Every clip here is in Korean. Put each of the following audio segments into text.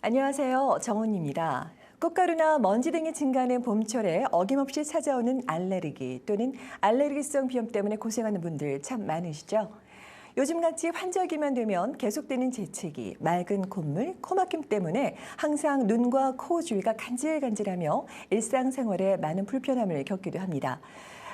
안녕하세요. 정은입니다. 꽃가루나 먼지 등이 증가하는 봄철에 어김없이 찾아오는 알레르기 또는 알레르기성 비염 때문에 고생하는 분들 참 많으시죠? 요즘같이 환절기만 되면 계속되는 재채기, 맑은 콧물, 코막힘 때문에 항상 눈과 코 주위가 간질간질하며 일상생활에 많은 불편함을 겪기도 합니다.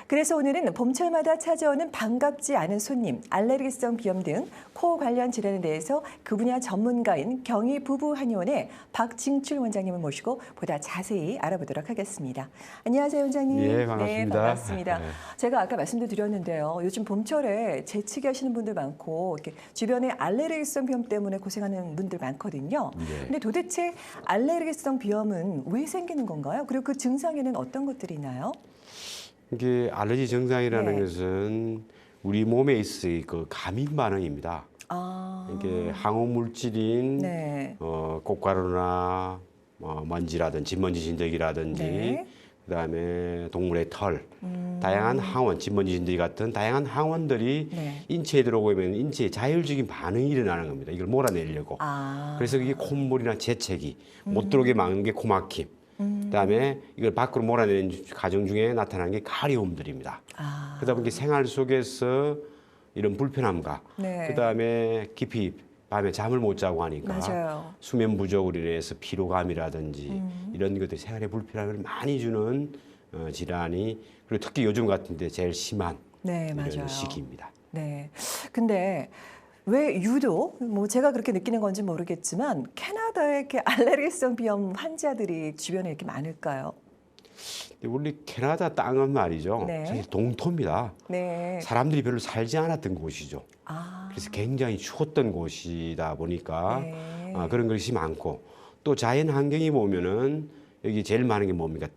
그래서 오늘은 봄철마다 찾아오는 반갑지 않은 손님, 알레르기성 비염 등 코 관련 질환에 대해서 그 분야 전문가인 경희부부한의원의 박징출 원장님을 모시고 보다 자세히 알아보도록 하겠습니다. 안녕하세요, 원장님. 예, 반갑습니다. 네, 반갑습니다. 네. 제가 아까 말씀도 드렸는데요. 요즘 봄철에 재채기 하시는 분들 많고 이렇게 주변에 알레르기성 비염 때문에 고생하는 분들 많거든요. 네. 근데 도대체 알레르기성 비염은 왜 생기는 건가요? 그리고 그 증상에는 어떤 것들이 있나요? 이게 알레르기 증상이라는 네. 것은 우리 몸에 있을 그 감인 반응입니다. 이게 항우 물질인 네. 꽃가루나 먼지라든지 진먼지 진드기라든지 네. 그다음에 동물의 털, 다양한 항원, 진먼지 진드기 같은 다양한 항원들이 네. 인체에 들어오면 인체에 자율적인 반응이 일어나는 겁니다. 이걸 몰아내려고. 그래서 그게 콧물이나 재채기, 못 들어오게 막는 게 코막힘. 그다음에 이걸 밖으로 몰아내는 과정 중에 나타나는 게 가려움들입니다. 그러다 보니 생활 속에서 이런 불편함과 네. 그다음에 깊이 밤에 잠을 못 자고 하니까 맞아요. 수면 부족으로 인해서 피로감이라든지 이런 것들이 생활에 불편함을 많이 주는 질환이 그리고 특히 요즘 같은데 제일 심한 네, 이런 맞아요. 시기입니다. 네. 근데 왜 유독 뭐 제가 그렇게 느끼는 건지 모르겠지만 캐나다에 이렇게 알레르기성 비염 환자들이 주변에 이렇게 많을까요? 근데 원래 캐나다 땅은 말이죠. 네. 사실 동토입니다. 네. 사람들이 별로 살지 않았던 곳이죠. 그래서 굉장히 추웠던 곳이다 보니까 네. 그런 것이 많고 또 자연 환경이 보면은 여기 제일 많은 게 뭡니까?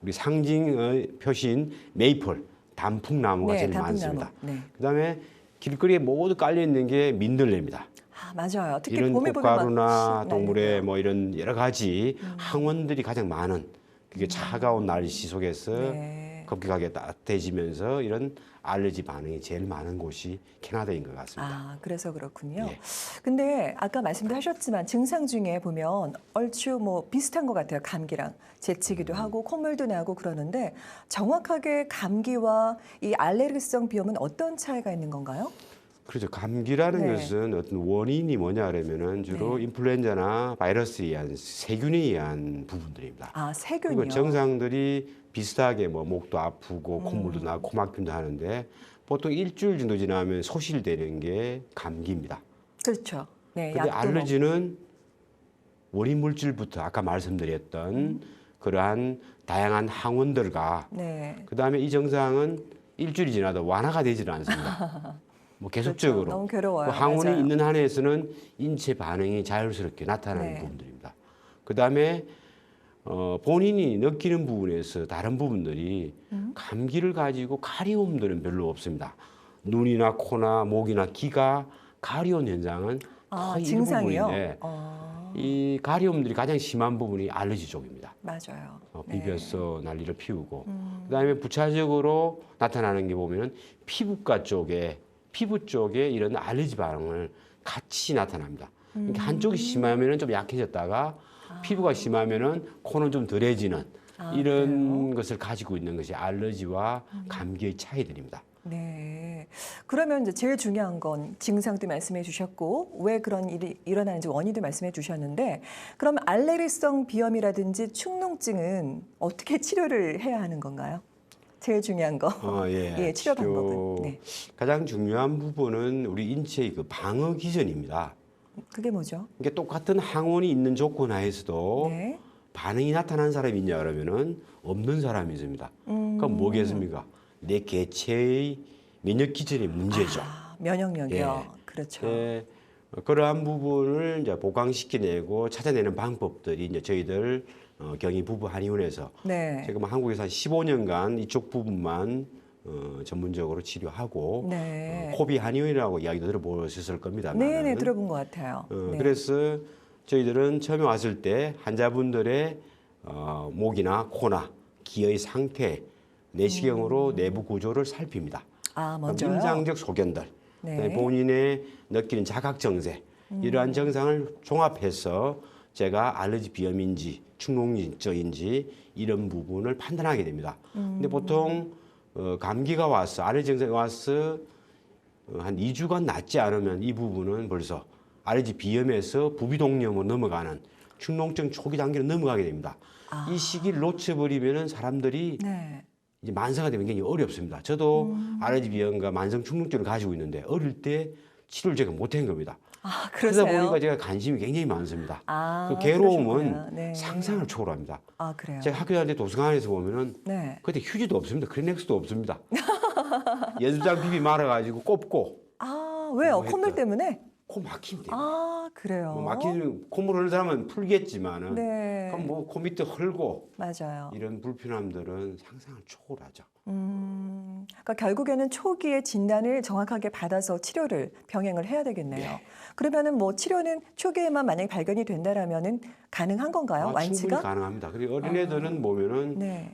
우리 상징의 표시인 메이플, 단풍나무가 네, 제일 단풍나무. 많습니다. 네. 그다음에 길거리에 모두 깔려 있는 게 민들레입니다. 맞아요. 특히 이런 봄에 보면 막 꽃가루나 씨 동물의 날리고요. 뭐 이런 여러 가지 항원들이 가장 많은 그게 차가운 날씨 속에서 네. 급격하게 따뜻해지면서 이런 알레르기 반응이 제일 많은 곳이 캐나다인 것 같습니다. 그래서 그렇군요. 예. 근데 아까 말씀도 하셨지만 증상 중에 보면 얼추 뭐 비슷한 것 같아요. 감기랑 재채기도 하고 콧물도 나고 그러는데 정확하게 감기와 이 알레르기성 비염은 어떤 차이가 있는 건가요? 그렇죠. 감기라는 네. 것은 어떤 원인이 뭐냐 그러면은 주로 네. 인플루엔자나 바이러스에 의한 세균에 의한 부분들입니다. 그리고 세균이요. 증상들이 비슷하게 뭐 목도 아프고 콧물도 나고 코막힘도 하는데 보통 일주일 정도 지나면 소실되는 게 감기입니다. 그렇죠. 네, 근데 약도 알레르기는 원인 물질부터 아까 말씀드렸던 그러한 다양한 항원들과 네. 그다음에 이 증상은 일주일이 지나도 완화가 되지는 않습니다. 뭐 계속적으로 그렇죠. 너무 괴로워요. 그 항원이 맞아요. 있는 한에서는 인체 반응이 자연스럽게 나타나는 네. 부분들입니다. 그다음에 본인이 느끼는 부분에서 다른 부분들이 감기를 가지고 가려움들은 별로 없습니다. 눈이나 코나 목이나 귀가 가려운 현상은 거의 증상이요? 일부분인데 이 가려움들이 가장 심한 부분이 알레르기 쪽입니다. 맞아요. 비벼서 난리를 피우고 그다음에 부차적으로 나타나는 게 보면은 피부 쪽에 이런 알레르기 반응을 같이 나타납니다. 그러니까 한쪽이 심하면은 좀 약해졌다가 피부가 심하면은 코는 좀 덜해지는 이런 것을 가지고 있는 것이 알레르기와 감기의 차이들입니다. 네. 그러면 이제 제일 중요한 건 증상도 말씀해 주셨고 왜 그런 일이 일어나는지 원인도 말씀해 주셨는데 그럼 알레르기성 비염이라든지 축농증은 어떻게 치료를 해야 하는 건가요? 제일 중요한 거. 예, 치료 방법은. 네. 가장 중요한 부분은 우리 인체의 그 방어 기전입니다. 그게 뭐죠? 이게 똑같은 항원이 있는 조건 하에서도 네. 반응이 나타난 사람이 있냐 그러면은 없는 사람이 있습니다. 그럼 뭐겠습니까? 내 개체의 면역 기전의 문제죠. 면역력이요. 예. 그렇죠. 예, 그러한 부분을 이제 보강시켜내고 찾아내는 방법들이 이제 저희들 경희부부 한의원에서 네. 지금 한국에서 한 15년간 이쪽 부분만 전문적으로 치료하고 네. 코비 한의원이라고 이야기도 들어보셨을 겁니다. 네, 들어본 것 같아요. 네. 그래서 저희들은 처음에 왔을 때 환자분들의 목이나 코나 귀의 상태, 내시경으로 내부 구조를 살핍니다. 먼저요? 임상적 소견들, 네. 그다음에 본인의 느끼는 자각 증세 이러한 증상을 종합해서 제가 알러지 비염인지 축농증인지 이런 부분을 판단하게 됩니다. 근데 보통 감기가 와서 알러지 증상이 와서 한 2주간 낫지 않으면 이 부분은 벌써 알러지 비염에서 부비동염으로 넘어가는 축농증 초기 단계로 넘어가게 됩니다. 이 시기를 놓쳐버리면은 사람들이 네. 이제 만성화 되면 굉장히 어렵습니다. 저도 알러지 비염과 만성 축농증을 가지고 있는데 어릴 때 치료를 제가 못한 겁니다. 아, 그러다 그러세요? 보니까 제가 관심이 굉장히 많습니다. 아, 그 괴로움은 그러셨구나. 네. 상상을 초월합니다. 아, 그래요? 제가 학교 다닐 때 도서관에서 보면은 네. 그때 휴지도 없습니다. 크리넥스도 없습니다. 연습장 비비 말아가지고 꼽고 아, 왜요? 뭐 콧물 했다. 때문에? 코 막히면 돼요. 아, 그래요? 뭐 막히면 콧물 흐르는 사람은 풀겠지만은 네. 그럼 뭐 코 밑에 헐고 맞아요. 이런 불편함들은 상상을 초월하죠. 그러니까 결국에는 초기에 진단을 정확하게 받아서 치료를 병행을 해야 되겠네요. 네. 그러면은 뭐 치료는 초기에만 만약에 발견이 된다라면은 가능한 건가요? 충분히 완치가? 가능합니다. 그리고 어린애들은 보면은 네.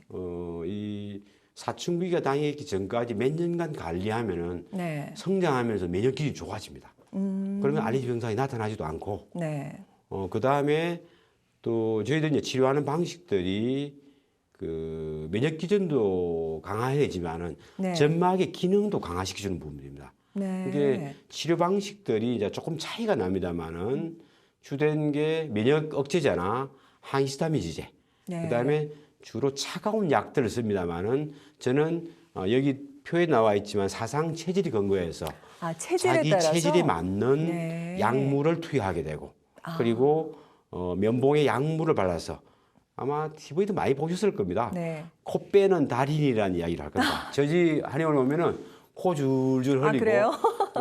이 사춘기가 당하기 전까지 몇 년간 관리하면은 네. 성장하면서 면역 기능이 좋아집니다. 그러면 알레르기 증상이 나타나지도 않고 네. 그 다음에 또 저희들 이제 치료하는 방식들이 그 면역 기전도 강화해지만은 네. 점막의 기능도 강화시켜주는 부분입니다. 네. 이게 치료 방식들이 이제 조금 차이가 납니다만은 주된 게 면역 억제제나 항히스타민제제, 네. 그다음에 주로 차가운 약들을 씁니다만은 저는 여기 표에 나와 있지만 사상 체질이 근거해서 아, 체질에 자기 따라서? 체질에 맞는 네. 약물을 투여하게 되고 그리고 면봉에 약물을 발라서 아마 TV도 많이 보셨을 겁니다. 네. 코 빼는 달인이라는 이야기를 할 겁니다. 저지 한의원 오면은 코 줄줄 흘리고 그래요?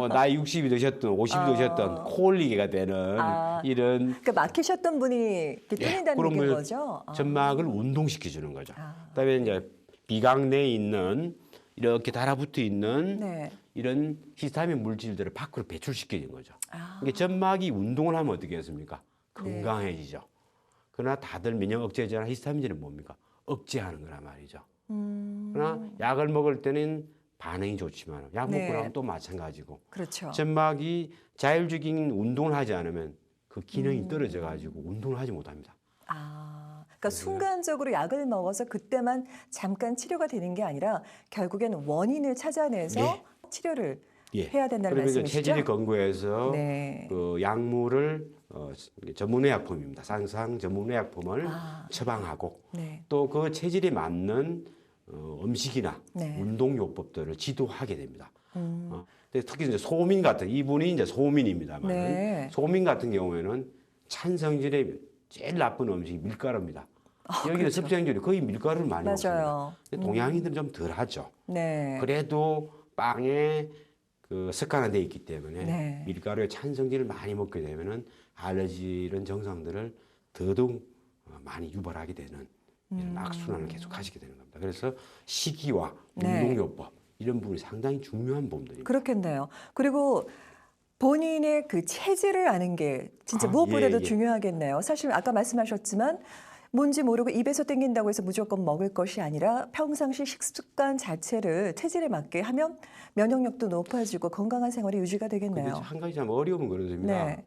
나이 60이 드셨든 50이 드셨든 코 흘리게가 되는 이런 그러니까 막히셨던 분이 이렇게 뚫린다는 그런 얘기인 걸 거죠? 점막을 운동시켜 주는 거죠. 그다음에 이제 비강 내에 있는 이렇게 달아붙어 있는 네. 이런 히스타민 물질들을 밖으로 배출시키는 거죠. 이게 점막이 운동을 하면 어떻게 했습니까? 건강해지죠. 그러나 다들 면역 억제제나 히스타민제는 뭡니까? 억제하는 거란 말이죠. 그러나 약을 먹을 때는 반응이 좋지만 약 먹고 네. 나면 또 마찬가지고 그렇죠. 점막이 자율적인 운동을 하지 않으면 그 기능이 떨어져 가지고 운동을 하지 못합니다. 아, 그러니까 순간적으로 약을 먹어서 그때만 잠깐 치료가 되는 게 아니라 결국에는 원인을 찾아내서 예. 치료를 예. 해야 된다는 그러면 말씀이시죠? 체질이 권고해서 네. 그 약물을 전문의약품입니다. 상상 전문의약품을 처방하고 네. 또 그 체질에 맞는 음식이나 네. 운동요법들을 지도하게 됩니다. 근데 특히 이제 소민 같은 이분이 이제 소민입니다만 네. 소민 같은 경우에는 찬성질의 제일 나쁜 음식이 밀가루입니다. 여기는 섭취행률이 거의 밀가루를 많이 그렇죠. 맞아요. 먹습니다. 근데 동양인들은 좀 덜하죠. 네. 그래도 빵에 그 습관화되어 있기 때문에 네. 밀가루의 찬성질을 많이 먹게 되면은 알러지 이런 증상들을 더더욱 많이 유발하게 되는 이런 악순환을 계속 하시게 되는 겁니다. 그래서 식이와 네. 운동요법 이런 부분이 상당히 중요한 부분들입니다. 그렇겠네요. 그리고 본인의 그 체질을 아는 게 진짜 아, 무엇보다도 예, 예. 중요하겠네요. 사실 아까 말씀하셨지만 뭔지 모르고 입에서 땡긴다고 해서 무조건 먹을 것이 아니라 평상시 식습관 자체를 체질에 맞게 하면 면역력도 높아지고 건강한 생활이 유지가 근데 되겠네요. 한 가지 참 어려움은 그렇습니다. 네.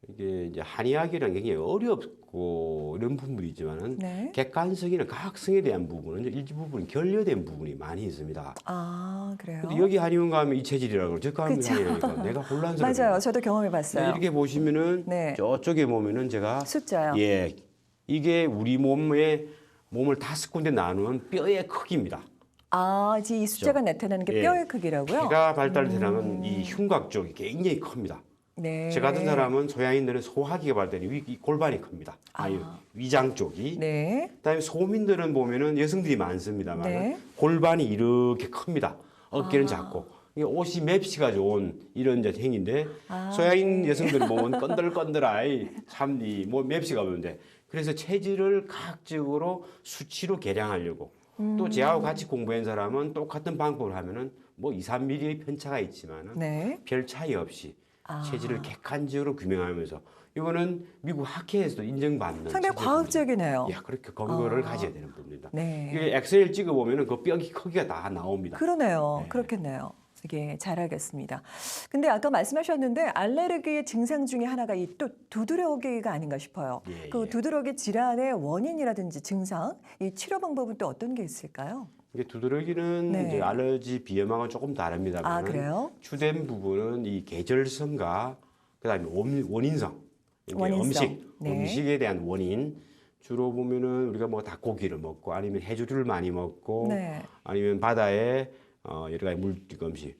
이게 이제 한의학이라는 게 굉장히 어렵고 이런 부분이 있지만은 네. 객관성이나 과학성에 대한 부분은 일부분 결여된 부분이 많이 있습니다. 아, 그래요? 근데 여기 한의원 가면 이 체질이라고 그러죠. 저 가면 그쵸. 한의원이니까 내가 혼란스러워요. 맞아요. 저도 경험해 봤어요. 이렇게 보시면은 네. 저쪽에 보면은 제가 숫자요. 예 이게 우리 몸을 5군데 나누는 뼈의 크기입니다. 아, 이제 이 숫자가 나타나는 게 예. 뼈의 크기라고요? 폐가 발달되면 이 흉곽 쪽이 굉장히 큽니다. 네. 저 같은 사람은 소양인들은 소화기가 발달되니 이 골반이 큽니다. 위장 쪽이. 네. 그다음에 소민들은 보면은 여성들이 많습니다만 네. 골반이 이렇게 큽니다. 어깨는 작고. 이게 옷이 맵시가 좋은 이런 이제 행인데 소양인 여성들 보면 건들건들아이 참이 뭐 맵시가 보는데 그래서 체질을 과학적으로 수치로 계량하려고 또 저하고 같이 공부한 사람은 똑같은 방법을 하면은 뭐 2, 3mm의 편차가 있지만은 네. 별 차이 없이 체질을 객관적으로 규명하면서 이거는 미국 학회에서도 인정받는 상당히 체질입니다. 과학적이네요. 예, 그렇게 근거를 가져야 되는 부분입니다. 네. 이게 엑셀 찍어 보면은 그 뼈 크기가 다 나옵니다. 그러네요. 네. 그렇겠네요. 이게 잘하겠습니다. 근데 아까 말씀하셨는데 알레르기의 증상 중에 하나가 이 또 두드러기가 아닌가 싶어요. 예, 그 예. 두드러기 질환의 원인이라든지 증상, 이 치료 방법은 또 어떤 게 있을까요? 이게 두드러기는 네. 이제 알러지 비염하고는 조금 다릅니다만 아, 그래요? 주된 부분은 이 계절성과 그다음에 원인성, 이게 원인성. 네. 음식에 대한 원인. 주로 보면은 우리가 뭐 닭고기를 먹고 아니면 해조류를 많이 먹고 네. 아니면 바다에 여러 가지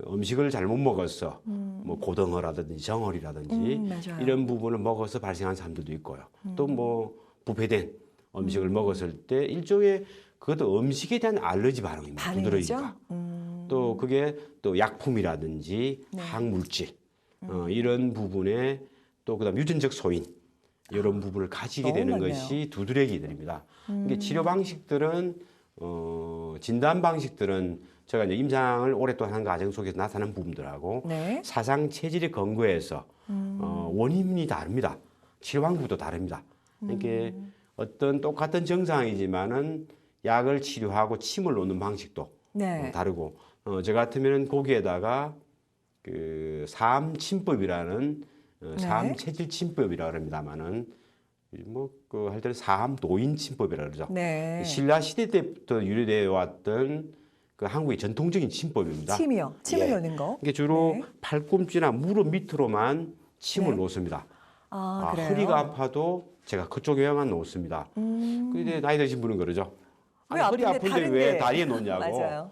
음식을 잘못 먹었어. 뭐 고등어라든지 정어리라든지 맞아요. 이런 부분을 먹어서 발생한 사람들도 있고요. 또 뭐 부패된 음식을 먹었을 때 일종의 그것도 음식에 대한 알러지 반응입니다. 반응이죠? 두드러기가. 또 그게 또 약품이라든지 네. 항물질 이런 부분에 또 그다음 유전적 소인 이런 부분을 가지게 너무 되는 많네요. 것이 두드러기들입니다. 이게 치료 방식들은 진단 방식들은 제가 이제 임상을 오랫동안 한 과정 속에서 나타난 부분들하고 네. 사상 체질에 근거해서 원인이 다릅니다. 치료 방법도 다릅니다. 이게 어떤 똑같은 증상이지만은 약을 치료하고 침을 놓는 방식도 네. 다르고 저 같으면은 거기에다가 그 사암침법이라는 사암 체질 침법이라 그럽니다만은 뭐 그 할 때는 사암 노인 침법이라 그러죠. 네. 신라 시대 때부터 유래되어 왔던 그 한국의 전통적인 침법입니다. 침이요. 침을 예. 여는 거. 이게 주로 네. 팔꿈치나 무릎 밑으로만 침을 네. 놓습니다. 아, 그래요? 허리가 아파도 제가 그쪽에만 놓습니다. 근데 나이 드신 분은 그러죠. 왜 아니, 허리 아픈데 아픈데 왜 다른데. 다리에 놓냐고. 맞아요.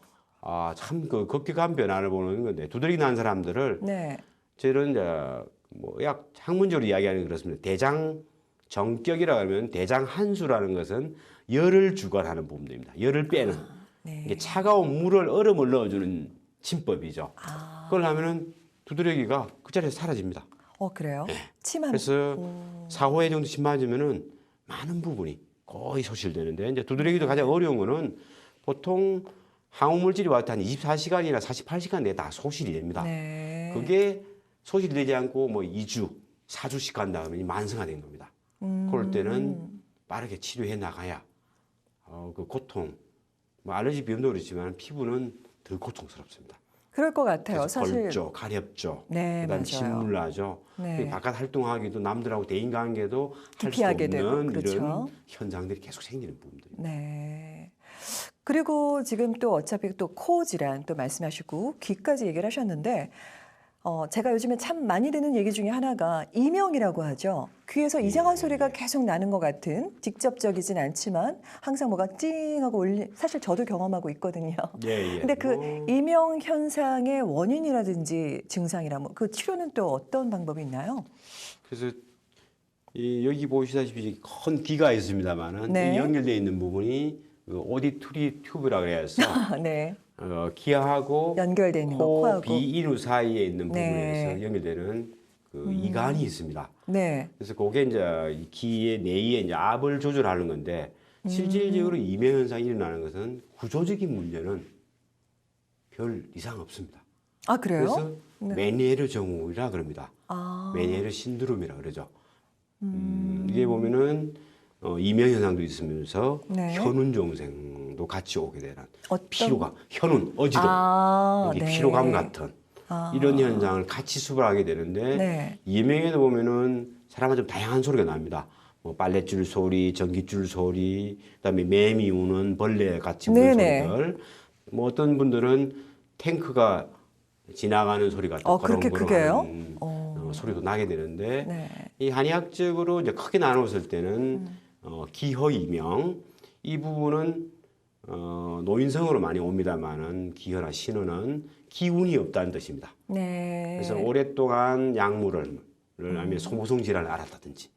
참 그 급격한 변화를 보는 건데 두드러기 난 사람들을 네. 저는 이제 뭐약 학문적으로 이야기하는 게 그렇습니다. 대장 정격이라고 하면 대장 한수라는 것은 열을 주관하는 부분입니다. 열을 빼는. 네. 이게 차가운 물을 얼음을 넣어주는 침법이죠. 그걸 하면은 두드러기가 그 자리에서 사라집니다. 그래요? 침한 그래서 4, 5회 정도 침 맞으면은 많은 부분이 거의 소실되는데 이제 두드러기도 가장 어려운 거는 보통 항우물질이 왔을 때 한 24시간이나 48시간 내에 다 소실이 됩니다. 네. 그게 소실이 되지 않고 뭐 2주, 4주씩 간 다음에 만성화된 겁니다. 그럴 때는 빠르게 치료해 나가야 그 고통, 뭐 알러지 비염도 그렇지만 피부는 더 고통스럽습니다. 그럴 것 같아요. 그래서 사실 걸죠, 가렵죠. 네, 그다음 맞아요. 침울나죠. 네. 바깥 활동하기도 남들하고 대인 관계도 할 수 기피하게 되고, 없는 그렇죠. 이런 현상들이 계속 생기는 부분들입니다. 네. 그리고 지금 또 어차피 또 코 질환 또 말씀하시고 귀까지 얘기를 하셨는데 제가 요즘에 참 많이 듣는 얘기 중에 하나가 이명이라고 하죠. 귀에서 이상한 소리가 계속 나는 것 같은 직접적이진 않지만 항상 뭐가 찡하고 사실 저도 경험하고 있거든요. 예, 예. 근데 그 이명 현상의 원인이라든지 증상이라면 그 치료는 또 어떤 방법이 있나요? 그래서 여기 보시다시피 큰 귀가 있습니다만은 네. 이 연결되어 있는 부분이 그 오디토리 튜브라고 해서 네. 귀하고 연결되어 있는 거, 코하고. 비이루 사이에 있는 네. 부분에서 연결되는 그 이관이 있습니다. 네. 그래서 그게 이제 이 귀의 내위에 이제 압을 조절하는 건데 실질적으로 이명 현상이 일어나는 것은 구조적인 문제는 별 이상 없습니다. 아, 그래요? 그래서 메니에르 증후이라 그럽니다. 아. 메니에르 신드롬이라 그러죠. 이게 보면은 이명 현상도 있으면서 네. 현운 증상도 같이 오게 되는 어떤- 피로감, 현운, 어지럼, 여기 네. 피로감 같은 이런 현상을 같이 수발하게 되는데 네. 이명에도 보면은 사람은 좀 다양한 소리가 납니다. 뭐 빨랫줄 소리, 전기줄 소리, 그다음에 매미 우는 벌레 같이 우는 네네. 소리들. 뭐 어떤 분들은 탱크가 지나가는 소리 같은 그렇게 크게요? 소리도 나게 되는데 네. 이 한의학적으로 이제 크게 나눴을 때는 기허 이명 이 부분은 노인성으로 많이 옵니다만은 기허나 신어는 기운이 없다는 뜻입니다. 네. 그래서 오랫동안 약물을 아니면 소모성 질환을 앓았다든지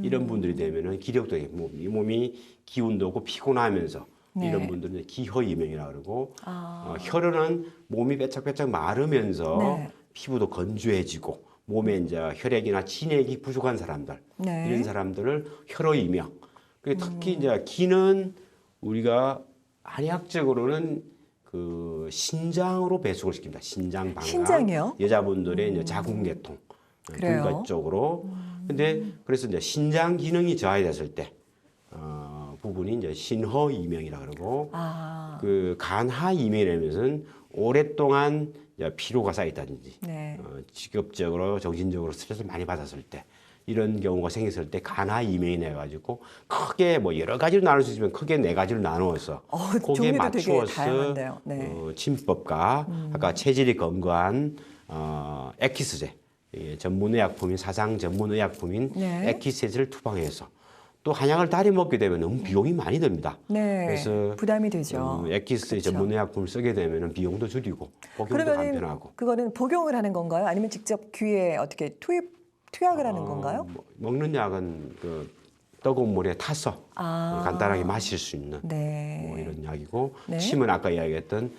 이런 분들이 되면은 기력도 이 몸이 기운도 없고 피곤하면서 네. 이런 분들은 기허 이명이라 그러고 혈흔은 몸이 빼짝빼짝 마르면서 네. 피부도 건조해지고 몸에 이제 혈액이나 진액이 부족한 사람들 네. 이런 사람들을 혈어 이명. 특히 이제 기는 우리가 한의학적으로는 그 신장으로 배속을 시킵니다. 신장 방광. 신장이요? 여자분들의 이제 자궁계통 그래요? 불가 쪽으로. 근데 그래서 이제 신장 기능이 저하됐을 때 부분이 이제 신허 이명이라 그러고 아. 그 간하 이명이라는 것은 오랫동안 이제 피로가 쌓였다든지 네. 직업적으로 정신적으로 스트레스를 많이 받았을 때 이런 경우가 생겼을 때 간화 이메인 해가지고 크게 뭐 여러 가지로 나눌 수 있지만 크게 네 가지로 나누어서 거기에 종류도 되게 맞추어서 다양한데요. 네. 침법과 아까 체질이 건강한 에키스제 전문의약품인 사상 전문의약품인 네. 에키스제를 투방해서 또 한약을 다리 먹게 되면 너무 비용이 많이 듭니다. 네. 그래서 부담이 되죠. 에키스제 그렇죠. 전문의약품을 쓰게 되면 비용도 줄이고 복용도 그러면은 간편하고. 그거는 복용을 하는 건가요? 아니면 직접 귀에 어떻게 투약을 하는 건가요? 먹는 약은 그 뜨거운 물에 타서 간단하게 마실 수 있는 네. 뭐 이런 약이고 네. 침은 아까 이야기했던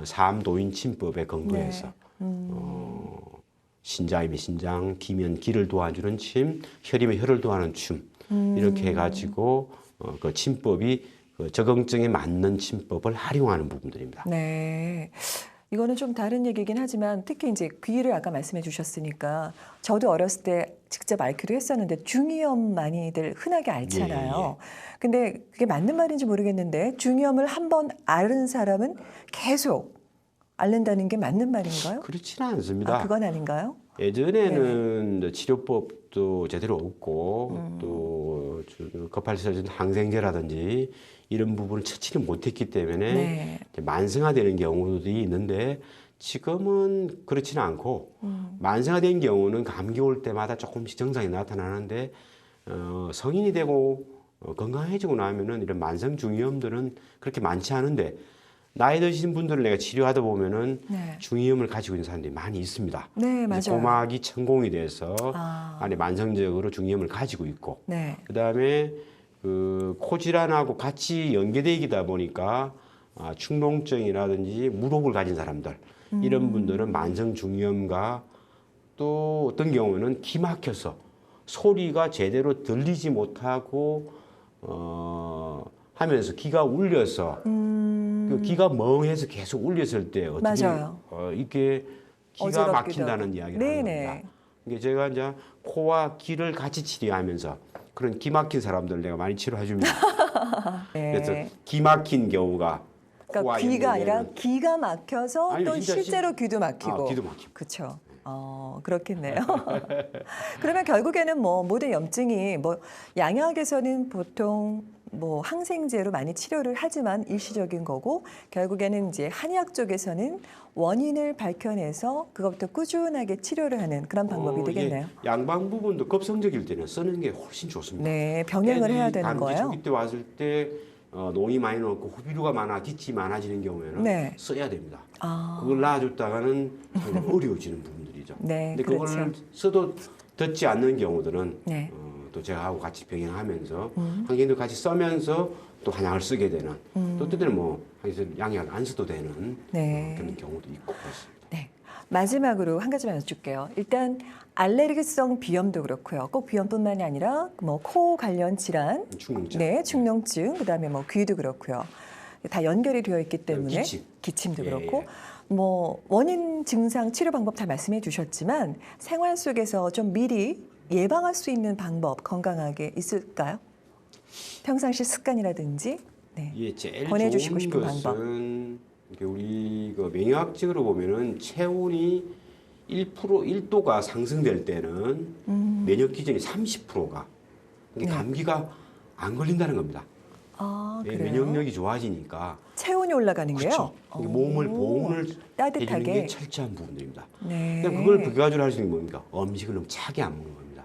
삼도인 침법에 근거해서 네. 신자이면 신장, 기면 기를 도와주는 침, 혈이면 혈을 도와주는 침 이렇게 해가지고 그 침법이 그 적응증에 맞는 침법을 활용하는 부분들입니다. 네. 이거는 좀 다른 얘기긴 하지만 특히 이제 귀를 아까 말씀해 주셨으니까 저도 어렸을 때 직접 앓기도 했었는데 중이염 많이들 흔하게 앓잖아요. 근데 그게 맞는 말인지 모르겠는데 중이염을 한번 앓은 사람은 계속 앓는다는 게 맞는 말인가요? 그렇지는 않습니다. 그건 아닌가요? 예전에는 이제 치료법도 제대로 없고 또 급할수록 항생제라든지 이런 부분을 처치를 못했기 때문에 네. 이제 만성화되는 경우들이 있는데 지금은 그렇지는 않고 만성화된 경우는 감기 올 때마다 조금씩 증상이 나타나는데 성인이 되고 건강해지고 나면은 이런 만성 중이염들은 그렇게 많지 않은데 나이 드신 분들을 내가 치료하다 보면은 네. 중이염을 가지고 있는 사람들이 많이 있습니다. 네, 그래서 맞아요. 고막이 천공이 돼서 아. 안에 만성적으로 중이염을 가지고 있고 네. 그다음에 그 코질환하고 같이 연계되기다 보니까 축농증이라든지 무록을 가진 사람들 이런 분들은 만성 중이염과 또 어떤 경우는 기 막혀서 소리가 제대로 들리지 못하고 하면서 기가 울려서 그 기가 멍해서 계속 울렸을 때 어떻게 맞아요. 이게 기가 어지럽기도 막힌다는 하고. 이야기를 네네. 하는 겁니다. 이게 제가 이제 코와 귀를 같이 치료하면서 그런 기 막힌 사람들 내가 많이 치료해 줍니다. 네. 그래서 기 막힌 경우가 그러니까 코와 귀가 아니라 연계되는 기가 막혀서 아니, 또 진짜 실제로 귀도 막히고. 귀도 막히고. 그렇죠. 그렇겠네요. 그러면 결국에는 뭐 모든 염증이 뭐 양약에서는 보통 뭐 항생제로 많이 치료를 하지만 일시적인 거고 결국에는 이제 한의학 쪽에서는 원인을 밝혀내서 그것부터 꾸준하게 치료를 하는 그런 방법이 이게 되겠네요. 양방 부분도 급성적일 때는 쓰는 게 훨씬 좋습니다. 네, 병행을 해야 되는 감기 거예요. 초기 때 왔을 때 농이 많이 넣고 후비루가 많아 기침이 많아지는 경우에는 네. 써야 됩니다. 아. 그걸 놔줬다가는 상당히 어려워지는 부분들이죠. 네, 근데 그걸 그렇죠. 써도 듣지 않는 경우들은 네. 또 제가 하고 같이 병행하면서 환경도 같이 써면서 또 한약을 쓰게 되는 또 때때는 뭐 양약 안 써도 되는 네. 그런 경우도 있고 그렇습니다. 네. 마지막으로 한 가지만 여쭐게요. 일단 알레르기성 비염도 그렇고요. 꼭 비염뿐만이 아니라 뭐 코 관련 질환, 축농증. 네, 축농증, 그다음에 뭐 귀도 그렇고요. 다 연결이 되어 있기 때문에 예, 기침도 그렇고 예. 뭐 원인 증상 치료 방법 다 말씀해 주셨지만 생활 속에서 좀 미리 예방할 수 있는 방법 건강하게 있을까요? 평상시 습관이라든지 네. 예, 제일 권해주시고 좋은 싶은 것은 방법. 이게 우리 그 명의학적으로 보면은 체온이 1%, 1도가 상승될 때는 면역 기전이 30%가 이게 네. 감기가 안 걸린다는 겁니다. 예, 그래요? 면역력이 좋아지니까 체온이 올라가는 게요? 그렇죠. 이게 몸을 보온을 해주는 따뜻하게. 게 철저한 부분들입니다. 네. 그러니까 그걸 비교가지고 할 수 있는 게 뭡니까? 음식을 너무 차게 안 먹는 겁니다.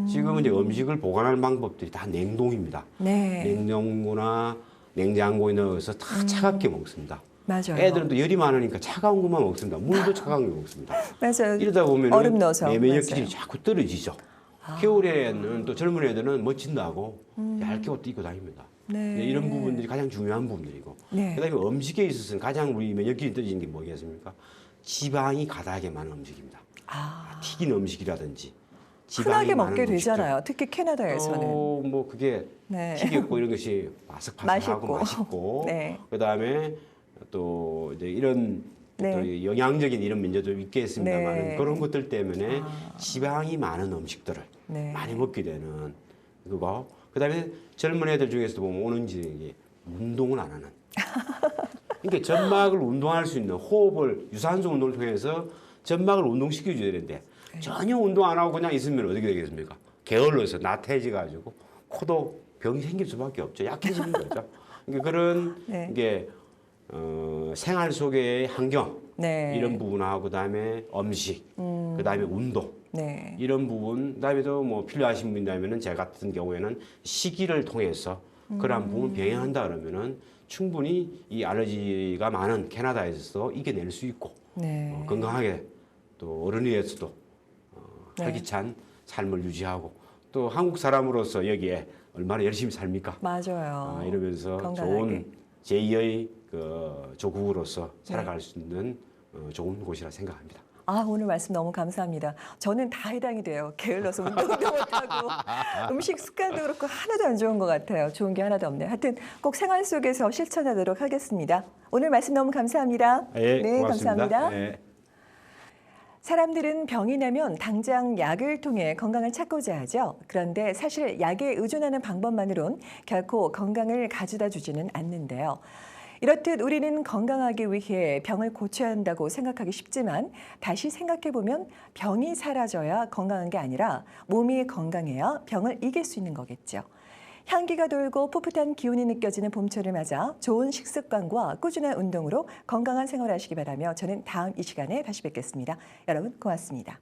지금은 이제 음식을 보관할 방법들이 다 냉동입니다. 네. 냉장고나 냉장고에 넣어서 다 차갑게 먹습니다. 맞아요. 애들은 또 열이 많으니까 차가운 것만 먹습니다. 물도 차가운 거 먹습니다. 맞아요. 이러다 보면 얼음 넣어서. 내 면역 맞아요. 기질이 자꾸 떨어지죠. 겨울에는 또 젊은 애들은 멋진다고 얇게 옷도 입고 다닙니다. 네. 이런 부분들이 가장 중요한 부분들이고 네. 그다음에 음식에 있어서는 가장 우리 면역 기질이 떨어지는 게 뭐겠습니까? 지방이 가득하게 많은 음식입니다. 튀긴 음식이라든지 지방이 흔하게 많은 먹게 음식들. 되잖아요. 특히 캐나다에서는. 뭐 그게 네. 튀겼고 이런 것이 바삭바삭하고 맛있고 네. 그다음에 또 이제 이런 네. 또 영양적인 이런 문제도 있겠습니다만 네. 그런 것들 때문에 지방이 많은 음식들을 네. 많이 먹게 되는 그거 그다음에 젊은 애들 중에서도 보면 오는지 운동을 안 하는 그러니까 점막을 운동할 수 있는 호흡을 유산소 운동을 통해서 점막을 운동시켜줘야 되는데 전혀 운동 안 하고 그냥 있으면 어떻게 되겠습니까? 게을러서 나태해져 가지고 코도 병이 생길 수밖에 없죠. 약해지는 거죠. 그러니까 그런 네. 이게 생활 속의 환경 네. 이런 부분하고 그다음에 음식, 그다음에 운동 네. 이런 부분, 그다음에도 뭐 필요하신 분이라면은 제 같은 경우에는 식이를 통해서 그러한 부분 병행한다 그러면은 충분히 이 알러지가 많은 캐나다에서 이겨낼 수 있고 네. 건강하게 또 어른이에서도 네. 활기찬 삶을 유지하고 또 한국 사람으로서 여기에 얼마나 열심히 삽니까? 맞아요. 이러면서 건강하게. 좋은 제2의 그 조국으로서 살아갈 수 있는 좋은 곳이라 생각합니다. 아, 오늘 말씀 너무 감사합니다. 저는 다 해당이 돼요. 게을러서 운동도 못하고 음식 습관도 그렇고 하나도 안 좋은 것 같아요. 좋은 게 하나도 없네요. 하여튼 꼭 생활 속에서 실천하도록 하겠습니다. 오늘 말씀 너무 감사합니다. 네, 고맙습니다. 감사합니다. 네. 사람들은 병이 나면 당장 약을 통해 건강을 찾고자 하죠. 그런데 사실 약에 의존하는 방법만으론 결코 건강을 가져다 주지는 않는데요. 이렇듯 우리는 건강하기 위해 병을 고쳐야 한다고 생각하기 쉽지만 다시 생각해보면 병이 사라져야 건강한 게 아니라 몸이 건강해야 병을 이길 수 있는 거겠죠. 향기가 돌고 풋풋한 기운이 느껴지는 봄철을 맞아 좋은 식습관과 꾸준한 운동으로 건강한 생활하시기 바라며 저는 다음 이 시간에 다시 뵙겠습니다. 여러분 고맙습니다.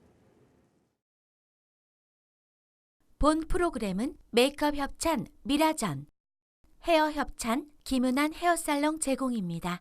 본 프로그램은 메이크업 협찬 미라전, 헤어 협찬 김은한 헤어살롱 제공입니다.